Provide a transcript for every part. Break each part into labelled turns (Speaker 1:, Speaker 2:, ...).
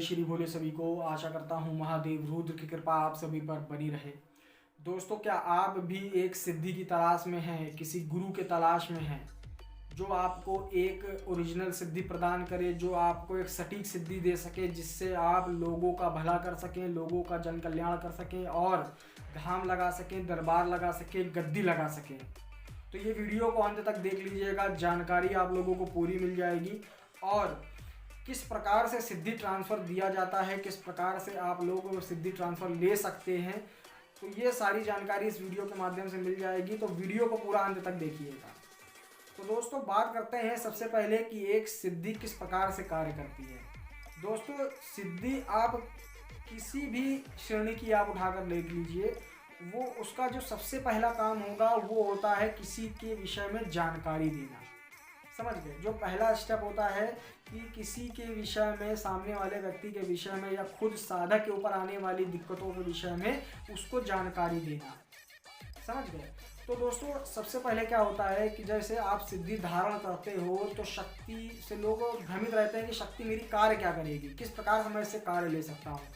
Speaker 1: श्री भोले सभी को। आशा करता हूँ महादेव रुद्र की कृपा आप सभी पर बनी रहे। दोस्तों, क्या आप भी एक सिद्धि की तलाश में हैं, किसी गुरु के तलाश में हैं जो आपको एक ओरिजिनल सिद्धि प्रदान करे, जो आपको एक सटीक सिद्धि दे सके, जिससे आप लोगों का भला कर सकें, लोगों का जन कल्याण कर सकें और धाम लगा सकें, दरबार लगा सकें, गद्दी लगा सकें? तो ये वीडियो को अंत तक देख लीजिएगा, जानकारी आप लोगों को पूरी मिल जाएगी। और किस प्रकार से सिद्धि ट्रांसफ़र दिया जाता है, किस प्रकार से आप लोग सिद्धि ट्रांसफ़र ले सकते हैं, तो ये सारी जानकारी इस वीडियो के माध्यम से मिल जाएगी। तो वीडियो को पूरा अंत तक देखिएगा। तो दोस्तों, बात करते हैं सबसे पहले कि एक सिद्धि किस प्रकार से कार्य करती है। दोस्तों, सिद्धि आप किसी भी श्रेणी की आप उठाकर देख लीजिए, वो उसका जो सबसे पहला काम होगा वो होता है किसी के विषय में जानकारी देना। समझ गए? जो पहला स्टेप होता है कि किसी के विषय में, सामने वाले व्यक्ति के विषय में या खुद साधक के ऊपर आने वाली दिक्कतों के विषय में उसको जानकारी देना। समझ गए? तो दोस्तों, सबसे पहले क्या होता है कि जैसे आप सिद्धि धारण करते हो तो शक्ति से लोग भ्रमित रहते हैं कि शक्ति मेरी कार्य क्या करेगी, किस प्रकार से मैं इससे कार्य ले सकता हूँ।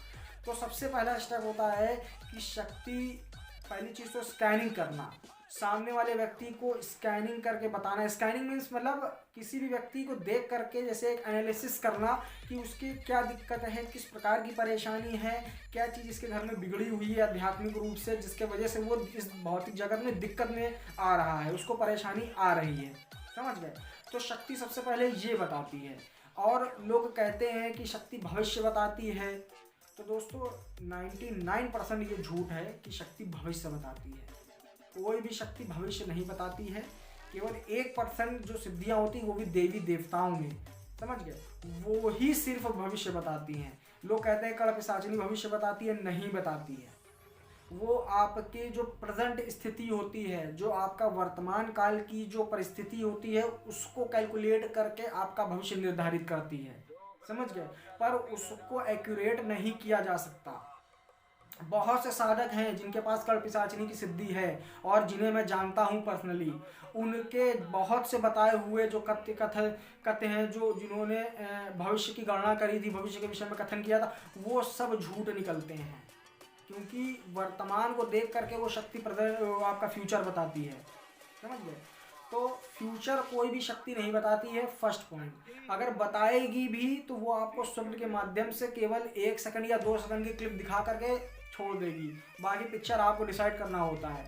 Speaker 1: तो सबसे पहला स्टेप होता है कि शक्ति, पहली चीज़ तो स्कैनिंग करना, सामने वाले व्यक्ति को स्कैनिंग करके बताना। स्कैनिंग मीन्स मतलब किसी भी व्यक्ति को देख करके जैसे एक एनालिसिस करना कि उसकी क्या दिक्कत है, किस प्रकार की परेशानी है, क्या चीज़ इसके घर में बिगड़ी हुई है आध्यात्मिक रूप से, जिसके वजह से वो इस भौतिक जगत में दिक्कत में आ रहा है, उसको परेशानी आ रही है। समझ गए? तो शक्ति सबसे पहले ये बताती है। और लोग कहते हैं कि शक्ति भविष्य बताती है। तो दोस्तों, 99% ये झूठ है कि शक्ति भविष्य बताती है। कोई भी शक्ति भविष्य नहीं बताती है। केवल 1% जो सिद्धियां होती हैं वो भी देवी देवताओं में, समझ गए, वो ही सिर्फ भविष्य बताती हैं। लोग कहते हैं कड़पिशाचिनी भविष्य बताती है, नहीं बताती है। वो आपके जो प्रेजेंट स्थिति होती है, जो आपका वर्तमान काल की जो परिस्थिति होती है, उसको कैलकुलेट करके आपका भविष्य निर्धारित करती है। समझ गए? पर उसको एक्यूरेट नहीं किया जा सकता। बहुत से साधक हैं जिनके पास कड़पिशाचिनी की सिद्धि है और जिन्हें मैं जानता हूं पर्सनली। उनके बहुत से बताए हुए जो कथ्य हैं, जो जिन्होंने भविष्य की गणना करी थी, भविष्य के विषय में कथन किया था, वो सब झूठ निकलते हैं। क्योंकि वर्तमान को देख करके वो शक्ति आपका फ्यूचर बताती है। समझ गए? तो फ्यूचर कोई भी शक्ति नहीं बताती है, फर्स्ट पॉइंट। अगर बताएगी भी तो वो आपको स्वप्न के माध्यम से केवल 1 सेकंड या 2 सेकंड की क्लिप दिखा करके छोड़ देगी, बाकी पिक्चर आपको डिसाइड करना होता है।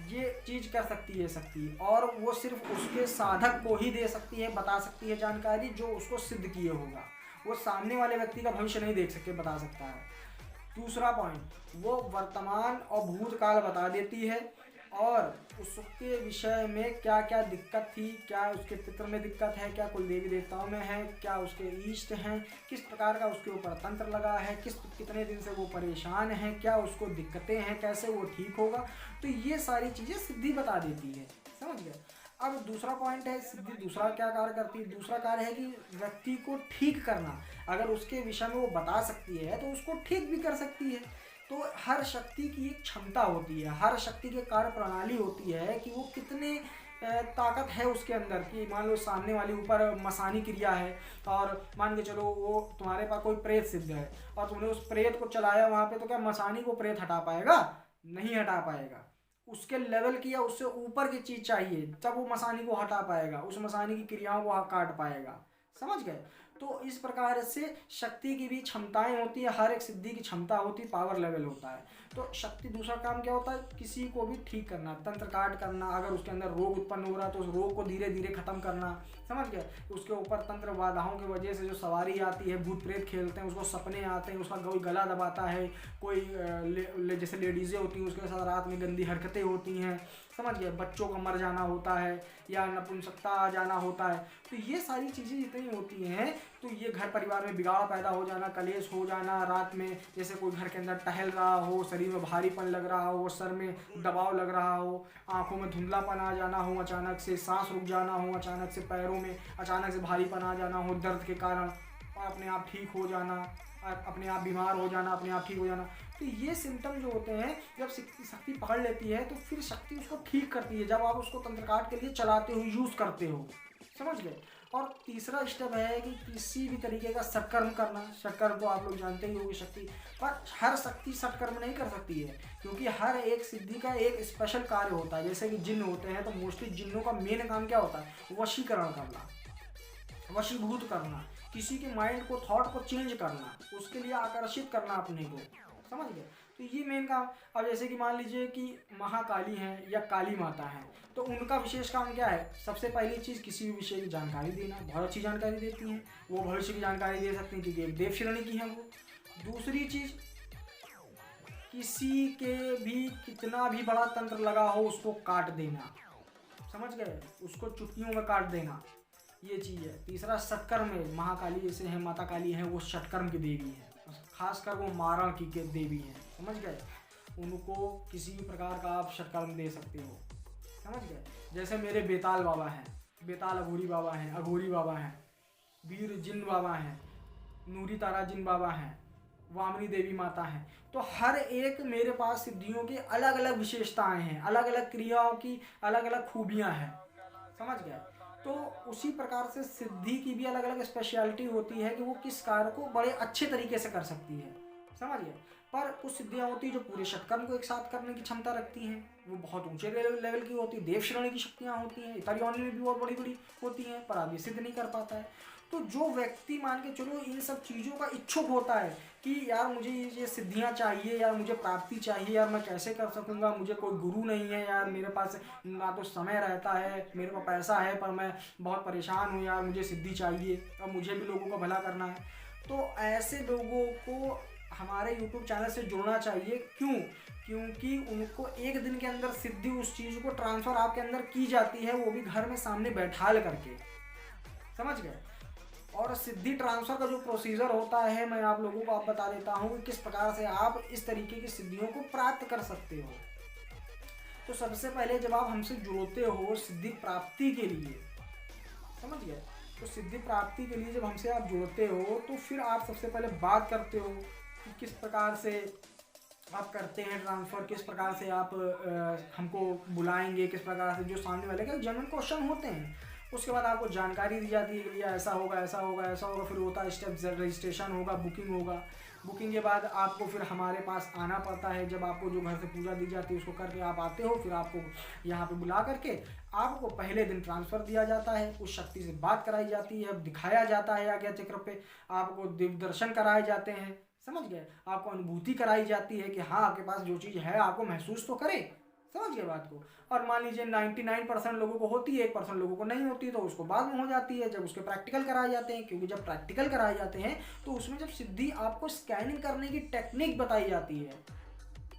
Speaker 1: ये चीज़ कर सकती है शक्ति, और वो सिर्फ उसके साधक को ही दे सकती है, बता सकती है जानकारी जो उसको सिद्ध किए होगा। वो सामने वाले व्यक्ति का भविष्य नहीं देख सके, बता सकता है। दूसरा पॉइंट, वो वर्तमान और भूतकाल बता देती है और उसके विषय में क्या क्या दिक्कत थी, क्या उसके पितर में दिक्कत है, क्या कुल देवी देवताओं में है, क्या उसके इष्ट हैं, किस प्रकार का उसके ऊपर तंत्र लगा है, कितने दिन से वो परेशान है, क्या उसको दिक्कतें हैं, कैसे वो ठीक होगा। तो ये सारी चीज़ें सिद्धि बता देती है। समझ गए? अब दूसरा पॉइंट है, सिद्धि दूसरा क्या कार्य करती है? दूसरा कार्य है कि व्यक्ति को ठीक करना। अगर उसके विषय में वो बता सकती है तो उसको ठीक भी कर सकती है। तो हर शक्ति की एक क्षमता होती है, हर शक्ति की कार्य प्रणाली होती है कि वो कितने ताकत है उसके अंदर। कि मान लो सामने वाले ऊपर मसानी क्रिया है और मान के चलो वो तुम्हारे पास कोई प्रेत सिद्ध है और तुमने उस प्रेत को चलाया वहाँ पे, तो क्या मसानी को प्रेत हटा पाएगा? नहीं हटा पाएगा। उसके लेवल की या उससे ऊपर की चीज़ चाहिए, तब वो मसानी को हटा पाएगा, उस मसानी की क्रियाओं को काट पाएगा। समझ गए? तो इस प्रकार से शक्ति की भी क्षमताएं होती है, हर एक सिद्धि की क्षमता होती है, पावर लेवल होता है। तो शक्ति दूसरा काम क्या होता है? किसी को भी ठीक करना, तंत्र काट करना। अगर उसके अंदर रोग उत्पन्न हो रहा है तो उस रोग को धीरे धीरे खत्म करना। समझ गए? उसके ऊपर तंत्र बाधाओं की वजह से जो सवारी आती है, भूत प्रेत खेलते हैं, उसको सपने आते हैं, उसका कोई गला दबाता है, कोई जैसे लेडीज़ें होती हैं उसके साथ रात में गंदी हरकतें होती हैं। समझ गए? बच्चों का मर जाना होता है या नपुंसकता आ जाना होता है। तो ये सारी चीज़ें जितनी होती हैं, तो ये घर परिवार में बिगाड़ पैदा हो जाना, कलेश हो जाना, रात में जैसे कोई घर के अंदर टहल रहा हो, शरीर में भारीपन लग रहा हो, सर में दबाव लग रहा हो, आंखों में धुंधलापन आ जाना हो, अचानक से सांस रुक जाना हो, अचानक से पैरों में अचानक से भारीपन आ जाना हो दर्द के कारण, और अपने आप ठीक हो जाना, अपने आप बीमार हो जाना, अपने आप ठीक हो जाना। तो ये सिम्टम जो होते हैं, जब शक्ति पकड़ लेती है तो फिर शक्ति उसको ठीक करती है। जब आप उसको तंत्र काट के लिए चलाते हो, यूज़ करते हो, समझ गए, और तीसरा स्टेप है कि किसी भी तरीके का सत्कर्म करना। सत्कर्म को आप लोग जानते ही होंगे शक्ति, पर हर शक्ति सत्कर्म नहीं कर सकती है, क्योंकि हर एक सिद्धि का एक स्पेशल कार्य होता है। जैसे कि जिन्न होते हैं तो मोस्टली जिन्नों का मेन काम क्या होता है? वशीकरण करना, वशीभूत करना, किसी के माइंड को, थॉट को चेंज करना, उसके लिए आकर्षित करना अपने को, समझ गए? तो ये मेन काम। अब जैसे कि मान लीजिए कि महाकाली हैं या काली माता हैं, तो उनका विशेष काम क्या है? सबसे पहली चीज़ किसी भी विषय की जानकारी देना, बहुत अच्छी जानकारी देती हैं वो, भविष्य की जानकारी दे सकती हैं क्योंकि एक देव श्रेणी की हैं वो। दूसरी चीज़, किसी के भी कितना भी बड़ा तंत्र लगा हो उसको काट देना, समझ गए? उसको चुटकियों में काट देना, ये चीज़ है। तीसरा सत्कर्म है। महाकाली जैसे हैं, माता काली हैं, वो सत्कर्म की देवी हैं, खासकर वो मारण की के देवी हैं, समझ गए? उनको किसी भी प्रकार का आप सत्कर्म दे सकते हो, समझ गए? जैसे मेरे बेताल बाबा हैं, बेताल अघोरी बाबा हैं, अघोरी बाबा हैं, वीर जिन बाबा हैं, नूरी तारा जिन बाबा हैं, वामनी देवी माता हैं। तो हर एक मेरे पास सिद्धियों की अलग अलग विशेषताएं हैं, अलग अलग क्रियाओं की अलग अलग खूबियां हैं, समझ गए? तो उसी प्रकार से सिद्धि की भी अलग अलग स्पेशलिटी होती है कि वो किस कार्य को बड़े अच्छे तरीके से कर सकती है, समझ गए? पर कुछ सिद्धियाँ होती है जो पूरे षटकर्म को एक साथ करने की क्षमता रखती हैं, वो बहुत ऊंचे लेवल की होती है, देव श्रेणी की शक्तियाँ होती हैं, इतर योनि में भी बहुत बड़ी बड़ी होती हैं, पर आदमी सिद्ध नहीं कर पाता है। तो जो व्यक्ति मान के चलो इन सब चीज़ों का इच्छुक होता है कि यार मुझे ये सिद्धियाँ चाहिए, यार मुझे प्राप्ति चाहिए, यार मैं कैसे कर सकूँगा, मुझे कोई गुरु नहीं है, यार मेरे पास ना तो समय रहता है, मेरे पास पैसा है पर मैं बहुत परेशान हूँ, यार मुझे सिद्धि चाहिए और मुझे भी लोगों का भला करना है। तो ऐसे लोगों को हमारे YouTube चैनल से जुड़ना चाहिए। क्यों? क्योंकि उनको एक दिन के अंदर सिद्धि, उस चीज़ को ट्रांसफ़र आपके अंदर की जाती है, वो भी घर में सामने बैठाल करके, समझ गए? और सिद्धि ट्रांसफ़र का जो प्रोसीजर होता है मैं आप लोगों को आप बता देता हूँ कि किस प्रकार से आप इस तरीके की सिद्धियों को प्राप्त कर सकते हो। तो सबसे पहले जब आप हमसे जुड़ते हो सिद्धि प्राप्ति के लिए, समझ गए? तो सिद्धि प्राप्ति के लिए जब हमसे आप जुड़ते हो तो फिर आप सबसे पहले बात करते हो कि किस प्रकार से आप करते हैं ट्रांसफ़र, किस प्रकार से आप हमको बुलाएंगे, किस प्रकार से, जो सामने वाले का जनरल क्वेश्चन होते हैं। उसके बाद आपको जानकारी दी जाती है कि भैया ऐसा होगा, ऐसा होगा, ऐसा होगा। फिर होता है स्टेप, रजिस्ट्रेशन होगा, बुकिंग होगा। बुकिंग के बाद आपको फिर हमारे पास आना पड़ता है। जब आपको जो घर से पूजा दी जाती है उसको करके आप आते हो, फिर आपको यहाँ पे बुला करके आपको पहले दिन ट्रांसफ़र दिया जाता है, उस शक्ति से बात कराई जाती है, दिखाया जाता है आज्ञा चक्र पे, आपको दिव्य दर्शन कराए जाते हैं, समझ गए? आपको अनुभूति कराई जाती है कि हाँ आपके पास जो चीज़ है आपको महसूस तो करे, समझ गए बात को? और मान लीजिए 99% लोगों को होती है, 1% लोगों को नहीं होती, तो उसको बाद में हो जाती है जब उसके प्रैक्टिकल कराए जाते हैं। क्योंकि जब प्रैक्टिकल कराए जाते हैं तो उसमें जब सिद्धि आपको स्कैनिंग करने की टेक्निक बताई जाती है,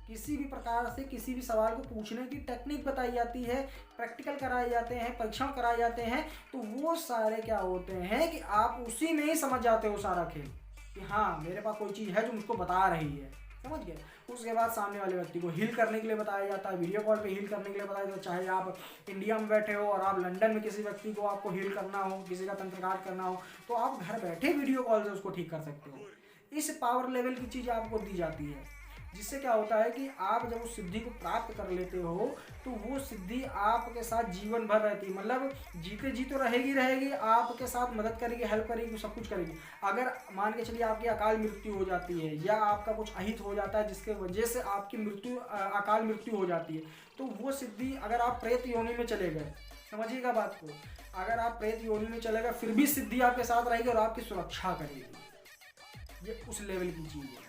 Speaker 1: किसी भी प्रकार से किसी भी सवाल को पूछने की टेक्निक बताई जाती है, प्रैक्टिकल कराए जाते हैं, परीक्षण कराए जाते हैं, तो वो सारे क्या होते हैं कि आप उसी में ही समझ जाते हो सारा खेल कि हाँ मेरे पास कोई चीज़ है जो मुझको बता रही है, समझ गए? उसके बाद सामने वाले व्यक्ति को हील करने के लिए बताया जाता है, वीडियो कॉल पे हील करने के लिए बताया जाता है। चाहे आप इंडिया में बैठे हो और आप लंदन में किसी व्यक्ति को आपको हील करना हो, किसी का तंत्र काट करना हो, तो आप घर बैठे वीडियो कॉल से उसको ठीक कर सकते हो। इस पावर लेवल की चीज़ आपको दी जाती है, जिससे क्या होता है कि आप जब उस सिद्धि को प्राप्त कर लेते हो तो वो सिद्धि आपके साथ जीवन भर रहती है। मतलब जीते जी तो रहेगी, आपके साथ मदद करेगी, हेल्प करेगी, सब कुछ करेगी। अगर मान के चलिए आपकी अकाल मृत्यु हो जाती है या आपका कुछ अहित हो जाता है जिसके वजह से आपकी मृत्यु, अकाल मृत्यु हो जाती है, तो वो सिद्धि, अगर आप प्रेत योनि में चले गए, समझिएगा बात को, अगर आप प्रेत योनि में चले गए फिर भी सिद्धि आपके साथ रहेगी और आपकी सुरक्षा करेगी। ये उस लेवल की चीज़ है,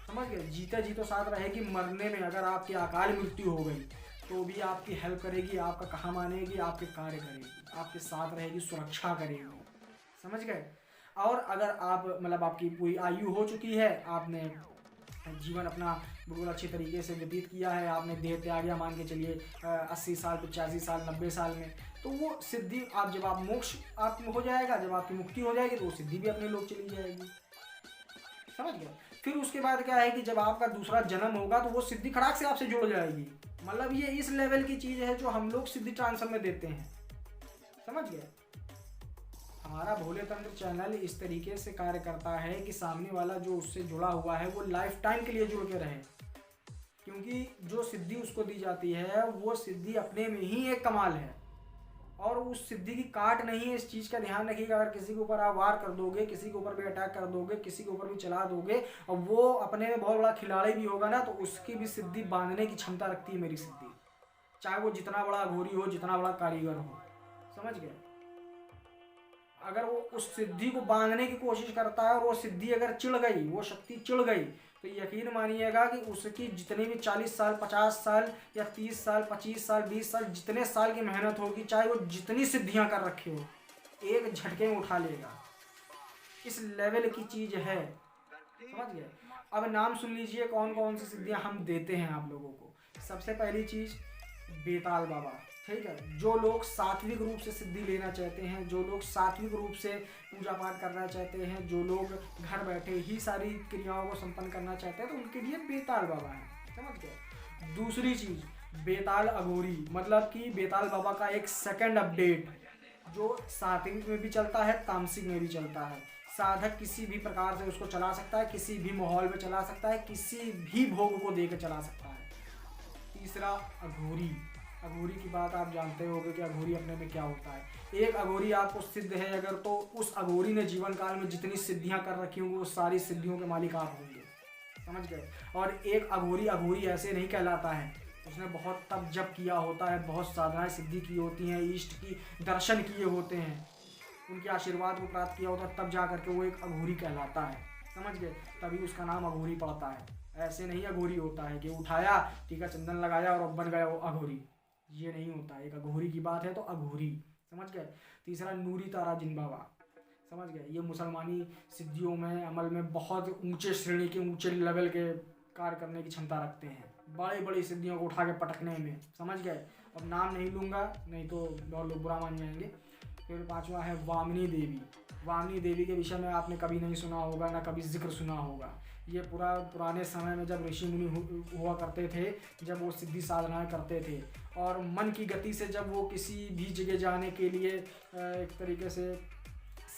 Speaker 1: समझ गए? जीते जी तो साथ रहेगी, मरने में अगर आपकी अकाल मृत्यु हो गई तो भी आपकी हेल्प करेगी, आपका कहा मानेगी, आपके कार्य करेगी, आपके साथ रहेगी, सुरक्षा करेगी, समझ गए? और अगर आप मतलब आपकी पूरी आयु हो चुकी है, आपने जीवन अपना बिल्कुल अच्छे तरीके से व्यतीत किया है, आपने देह त्याग या मान के चलिए 80 साल, 85 साल, 90 साल में, तो वो सिद्धि आप जब आप मोक्ष आप हो जाएगा, जब आपकी मुक्ति हो जाएगी तो वो सिद्धि भी अपने लोग चली जाएगी, समझ गए? फिर उसके बाद क्या है कि जब आपका दूसरा जन्म होगा तो वो सिद्धि खड़ाक से आपसे जुड़ जाएगी। मतलब ये इस लेवल की चीज़ है जो हम लोग सिद्धि ट्रांसफर में देते हैं, समझ गए? हमारा भोले तंत्र चैनल इस तरीके से कार्य करता है कि सामने वाला जो उससे जुड़ा हुआ है वो लाइफ टाइम के लिए जुड़ के रहे, क्योंकि जो सिद्धि उसको दी जाती है वो सिद्धि अपने में ही एक कमाल है। और उस सिद्धि की काट नहीं है, इस चीज़ का ध्यान रखिएगा। अगर किसी के ऊपर आप वार कर दोगे, किसी के ऊपर भी अटैक कर दोगे, किसी के ऊपर भी चला दोगे और वो अपने में बहुत बड़ा खिलाड़ी भी होगा ना, तो उसकी भी सिद्धि बांधने की क्षमता रखती है मेरी सिद्धि, चाहे वो जितना बड़ा अघोरी हो, जितना बड़ा कारीगर हो। समझ गए? अगर वो उस सिद्धि को बांधने की कोशिश करता है और वो सिद्धि अगर चिढ़ गई, वो शक्ति चिढ़ गई, तो यकीन मानिएगा कि उसकी जितनी भी 40 साल 50 साल या 30 साल 25 साल 20 साल जितने साल की मेहनत होगी, चाहे वो जितनी सिद्धियां कर रखे हो, एक झटके में उठा लेगा। इस लेवल की चीज है। समझ गए? अब नाम सुन लीजिए कौन कौन सी सिद्धियां हम देते हैं आप लोगों को। सबसे पहली चीज बेताल बाबा। ठीक है, जो लोग सात्विक रूप से सिद्धि लेना चाहते हैं, जो लोग सात्विक रूप से पूजा पाठ करना चाहते हैं, जो लोग घर बैठे ही सारी क्रियाओं को संपन्न करना चाहते हैं, तो उनके लिए बेताल बाबा है। समझ गए? दूसरी चीज बेताल अघोरी, मतलब कि बेताल बाबा का एक सेकंड अपडेट जो सात्विक में भी चलता है, तामसिक में भी चलता है। साधक किसी भी प्रकार से उसको चला सकता है, किसी भी माहौल में चला सकता है, किसी भी भोग को देकर चला सकता है। तीसरा अघोरी। अघोरी की बात आप जानते होंगे कि अघोरी अपने में क्या होता है। एक अघोरी आपको सिद्ध है अगर, तो उस अघोरी ने जीवन काल में जितनी सिद्धियां कर रखी होंगी वो सारी सिद्धियों के मालिक आप होंगे। समझ गए? और एक अघोरी अघोरी ऐसे नहीं कहलाता है, उसने बहुत तप जप किया होता है, बहुत साधनाएं सिद्धि की होती हैं, इष्ट की दर्शन किए होते हैं, उनके आशीर्वाद को प्राप्त किया होता है, तब जा करके वो एक अघोरी कहलाता है। समझ गए? तभी उसका नाम अघोरी पड़ता है। ऐसे नहीं अघोरी होता है कि उठाया, टीका चंदन लगाया और अब बन गया वो अघोरी, ये नहीं होता। एक अघोरी की बात है तो अघोरी। समझ गए? तीसरा नूरी तारा जिन बाबा। समझ गए? ये मुसलमानी सिद्धियों में अमल में बहुत ऊंचे श्रेणी के ऊंचे लेवल के कार्य करने की क्षमता रखते हैं, बड़ी बड़ी सिद्धियों को उठा के पटकने में। समझ गए? अब नाम नहीं लूँगा नहीं तो बहुत लोग बुरा मान जाएंगे। फिर पांचवा है वामिनी देवी। वामिनी देवी के विषय में आपने कभी नहीं सुना होगा, ना कभी जिक्र सुना होगा। ये पुराने समय में जब ऋषि मुनि हुआ करते थे, जब वो सिद्धि साधनाएं करते थे और मन की गति से जब वो किसी भी जगह जाने के लिए एक तरीके से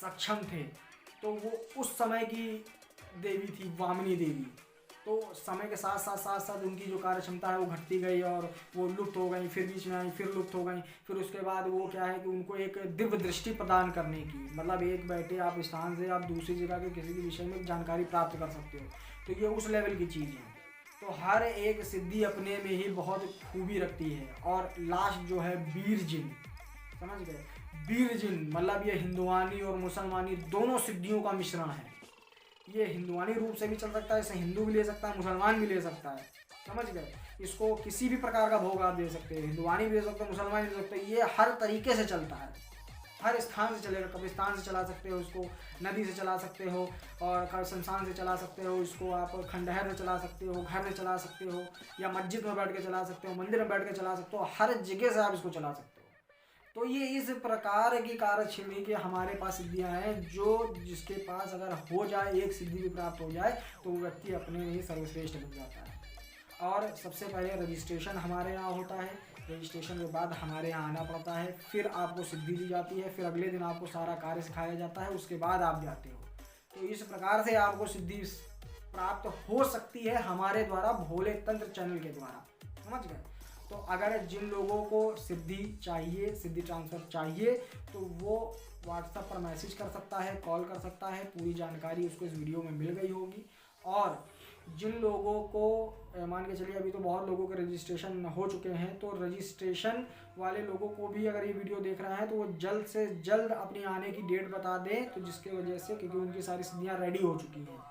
Speaker 1: सक्षम थे, तो वो उस समय की देवी थी वामिनी देवी। तो समय के साथ साथ उनकी जो कार्य क्षमता है वो घटती गई और वो लुप्त हो गई, फिर बीच में आई, फिर लुप्त हो गई। फिर उसके बाद वो क्या है कि उनको एक दिव्य दृष्टि प्रदान करने की, मतलब एक बैठे आप स्थान से आप दूसरी जगह के किसी के विषय में जानकारी प्राप्त कर सकते हो, तो ये उस लेवल की चीज़ है। तो हर एक सिद्धि अपने में ही बहुत खूबी रखती है। और लास्ट जो है वीर जिन। समझ गए? वीर जिन मतलब ये हिंदुआनी और मुसलमानी दोनों सिद्धियों का मिश्रण है। ये हिंदुआनी रूप से भी चल सकता है, इसे हिंदू भी ले सकता है, मुसलमान भी ले सकता है। समझ गए? इसको किसी भी प्रकार का भोग आप दे सकते हैं, हिंदुआनी भी दे सकते हैं, मुसलमान भी दे सकते हैं। ये हर तरीके से चलता है, हर स्थान से चलेगा। कब्रिस्तान से चला सकते हो इसको, नदी से चला सकते हो, और शमशान से चला सकते हो इसको, आप खंडहर में चला सकते हो, घर में चला सकते हो, या मस्जिद में बैठ के चला सकते हो, मंदिर में बैठ के चला सकते हो, हर जगह से आप इसको चला सकते हो। तो ये इस प्रकार की कार्यक्षेणी के हमारे पास सिद्धियां हैं, जो जिसके पास अगर हो जाए, एक सिद्धि भी प्राप्त हो जाए, तो वो व्यक्ति अपने में ही सर्वश्रेष्ठ बन जाता है। और सबसे पहले रजिस्ट्रेशन हमारे यहाँ होता है, रजिस्ट्रेशन के बाद हमारे यहाँ आना पड़ता है, फिर आपको सिद्धि दी जाती है, फिर अगले दिन आपको सारा कार्य सिखाया जाता है, उसके बाद आप जाते हो। तो इस प्रकार से आपको सिद्धि प्राप्त हो सकती है हमारे द्वारा, भोले तंत्र चैनल के द्वारा। समझ गए? तो अगर जिन लोगों को सिद्धि चाहिए, सिद्धि ट्रांसफर चाहिए, तो वो व्हाट्सएप पर मैसेज कर सकता है, कॉल कर सकता है, पूरी जानकारी उसको इस वीडियो में मिल गई होगी। और जिन लोगों को मान के चलिए अभी तो बहुत लोगों के रजिस्ट्रेशन हो चुके हैं, तो रजिस्ट्रेशन वाले लोगों को भी अगर ये वीडियो देख रहे हैं तो वो जल्द से जल्द अपनी आने की डेट बता दें, तो जिसके वजह से, क्योंकि उनकी सारी सिद्धियाँ रेडी हो चुकी हैं।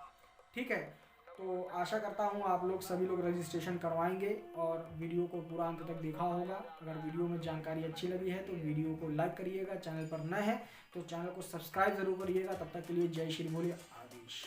Speaker 1: ठीक है? तो आशा करता हूँ आप लोग सभी लोग रजिस्ट्रेशन करवाएंगे और वीडियो को पूरा अंत तक देखा होगा। अगर वीडियो में जानकारी अच्छी लगी है तो वीडियो को लाइक करिएगा, चैनल पर नए हैं तो चैनल को सब्सक्राइब जरूर करिएगा। तब तक के लिए जय श्री भोले, आदेश।